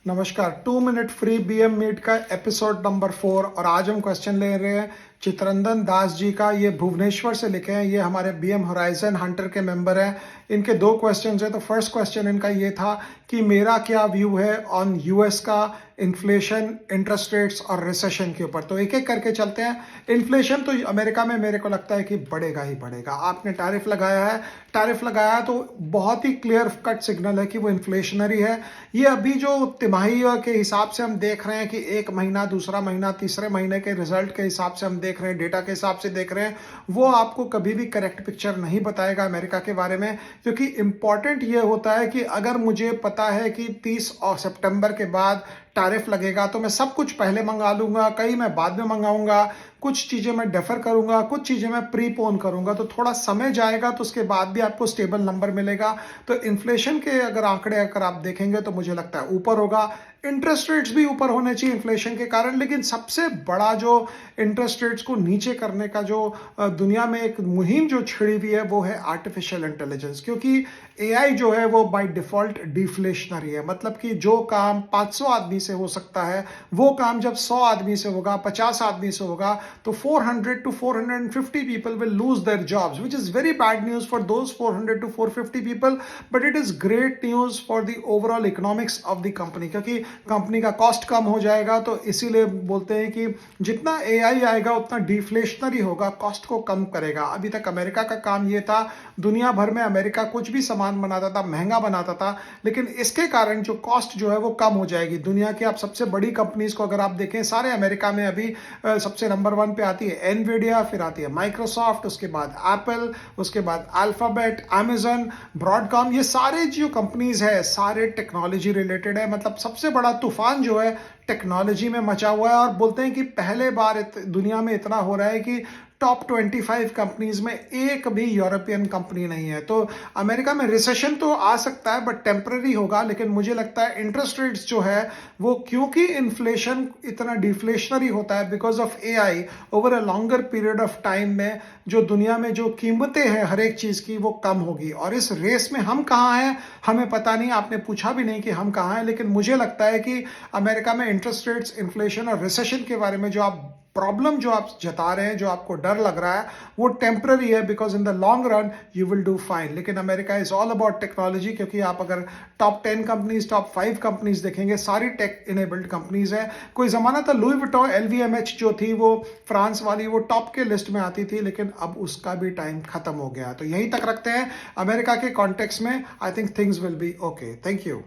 नमस्कार। 2 minute free BM meet का episode number 4 और आज हम क्वेश्चन ले रहे हैं चित्रंदन दास जी का। ये भुवनेश्वर से लिखे हैं, ये हमारे बीएम होराइजन हंटर के मेंबर हैं। इनके 2 क्वेश्चन हैं। तो फर्स्ट क्वेश्चन इनका ये था कि मेरा क्या व्यू है ऑन यूएस का इन्फ्लेशन, इंटरेस्ट रेट्स और रिसेशन के ऊपर। तो एक एक करके चलते हैं। इन्फ्लेशन तो अमेरिका में मेरे को लगता है कि बढ़ेगा ही बढ़ेगा। आपने टैरिफ लगाया तो बहुत ही क्लियर कट सिग्नल है कि वो इन्फ्लेशनरी है। ये अभी जो तिमाही के हिसाब से हम देख रहे हैं कि एक महीना, दूसरा महीना, तीसरे महीने के रिजल्ट के हिसाब से हम देख रहे हैं, डेटा के हिसाब से देख रहे हैं, वो आपको कभी भी करेक्ट पिक्चर नहीं बताएगा अमेरिका के बारे में। क्योंकि इंपॉर्टेंट ये होता है कि अगर मुझे पता है कि 30 और सितंबर के बाद टैरिफ लगेगा तो मैं सब कुछ पहले मंगा लूंगा, कई मैं बाद में मंगाऊंगा, कुछ चीजें मैं डेफर करूंगा, कुछ चीजें मैं प्रीपोन करूंगा। तो थोड़ा समय जाएगा तो उसके बाद भी आपको स्टेबल नंबर मिलेगा। तो इन्फ्लेशन के अगर आंकड़े अगर आप देखेंगे तो मुझे लगता है ऊपर होगा। इंटरेस्ट रेट्स भी ऊपर होने चाहिए इन्फ्लेशन के कारण, लेकिन सबसे बड़ा जो इंटरेस्ट रेट्स को नीचे करने का जो दुनिया में एक मुहिम जो छिड़ी हुई है वो है आर्टिफिशियल इंटेलिजेंस। क्योंकि एआई जो है वो बाय डिफॉल्ट डिफ्लेशनरी है। मतलब कि जो काम 500 आदमी से हो सकता है वो काम जब 100 आदमी से होगा, 50 आदमी से होगा, तो 400 to 450 people will lose their jobs, which is very bad news for those 400 to 450 people, but it is great news for the overall economics of the company। क्योंकि कंपनी का कॉस्ट कम हो जाएगा। तो इसीलिए बोलते हैं कि जितना एआई आएगा उतना डिफ्लेशनरी होगा, कॉस्ट को कम करेगा। अभी तक अमेरिका का काम ये था, दुनिया भर में अमेरिका कुछ भी सामान बनाता था, महंगा बनाता था, लेकिन इसके कारण जो कॉस्ट जो है वो कम हो जाएगी। दुनिया की आप सबसे बड़ी कंपनीज को अगर आप देखें, सारे अमेरिका में अभी सबसे नंबर 1 पे आती है एनवीडिया, फिर आती है माइक्रोसॉफ्ट, उसके बाद एप्पल, उसके बाद अल्फाबेट, अमेजन, ब्रॉडकॉम। ये सारे जो कंपनीज है सारे टेक्नोलॉजी रिलेटेड है। मतलब सबसे बड़ा तूफान जो है टेक्नोलॉजी में मचा हुआ है। और बोलते हैं कि पहले बार दुनिया में इतना हो रहा है कि टॉप 25 कंपनीज में एक भी यूरोपियन कंपनी नहीं है। तो अमेरिका में रिसेशन तो आ सकता है बट टेम्पररी होगा। लेकिन मुझे लगता है इंटरेस्ट रेट्स जो है वो, क्योंकि इन्फ्लेशन इतना डिफ्लेशनरी होता है because of AI over a longer period of time में, जो दुनिया में जो कीमतें हैं हर एक चीज की वो कम होगी। और इस रेस में हम कहाँ हैं हमें पता नहीं, आपने पूछा भी नहीं कि हम कहाँ हैं। लेकिन मुझे लगता है कि अमेरिका में इंटरेस्ट रेट्स, इन्फ्लेशन और रिसेशन के बारे में जो आप प्रॉब्लम जो आप जता रहे हैं, जो आपको डर लग रहा है, वो टेम्पररी है। Because in the long run you will do fine. लेकिन America is all about technology. क्योंकि आप अगर टॉप 10 कंपनीज, टॉप 5 कंपनीज देखेंगे, सारी टेक इनेबल्ड कंपनीज है। कोई जमाना था लुई विटॉन, एलवीएमएच जो थी वो फ्रांस वाली, वो टॉप के लिस्ट में आती थी, लेकिन अब उसका भी टाइम खत्म हो गया। तो यहीं तक रखते हैं अमेरिका के कॉन्टेक्स्ट में। I think things will be okay. Thank you.